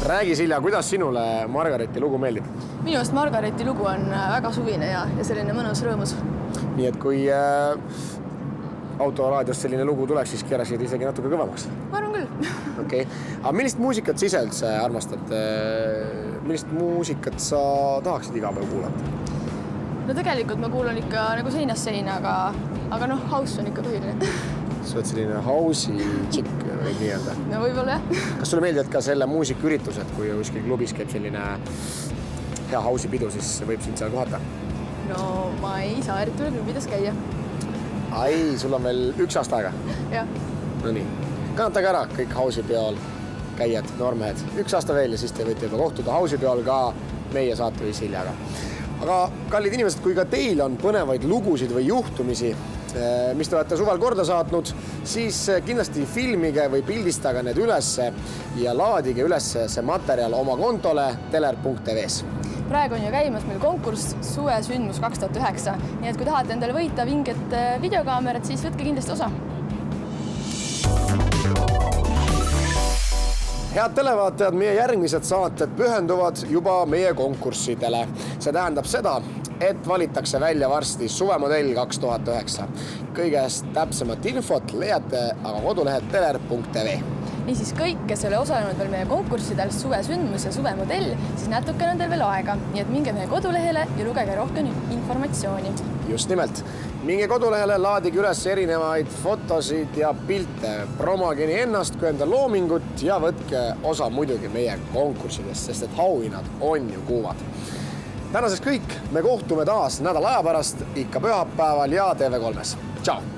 Räägi, Silja, kuidas sinule Margareti lugu meeldib? Minu arust Margareti lugu on väga suvine ja selline mõnus rõõmus. Nii et kui autoraadiost selline lugu tuleks, siis keerasid isegi natuke kõvemaks. Ma arvan küll. Okei. Aga millist muusikat sa ise üldse armastad? Millist muusikat sa tahaksid iga päev kuulata? No tegelikult ma kuulan ikka nagu seinast seina, aga noh, house on ikka põhiline. Sa oled selline house'i tšikk või nii öelda? No võib-olla jah. Kas sulle meeldivad ka selle muusikaüritused, kui kuskil klubis käib selline hea house'i pidu, siis võib sind seal kohata? No ma ei saa eriti klubides käia. Ai, sul on veel 1 aasta aega? Jah. No nii. Kannatage ära kõik house'i peol käijad, noormehed. 1 aasta veel ja siis te võite juba kohtuda house'i peol ka meie saatevi Siljaga. Aga kallid inimesed, kui ka teil on põnevaid lugusid või juhtumisi, mis te olete suvel korda saatnud, siis kindlasti filmige või pildistage need ülesse ja laadige ülesse see materjal oma kontole teler.tv-s. Praegu on ju käimas meil konkurss Suve sündmus 2009, nii et kui tahate endale võita vinget videokaamerat, siis võtke kindlasti osa. Head televaatajad, meie järgmised saated pühenduvad juba meie konkurssidele. See tähendab seda, et valitakse välja varsti suvemodell 2009. Kõigest täpsemat infot leiate aga kodulehed teler.tv. Niisiis kõik, kes ole osalenud veel meie konkurssidel Suve sündmus ja suvemodell, siis natuke on teil veel aega. Nii et minge meie kodulehele ja lugege rohkem informatsiooni. Just nimelt. Minge kodulehele, laadige üles erinevaid fotosid ja pilte. Promage nii ennast kui enda loomingut ja võtke osa muidugi meie konkurssidest, sest et auhinnad on ju kuuvad. Tänaseks kõik. Me kohtume taas nädala aja pärast ikka pühapäeval ja TV3-s. Tšau!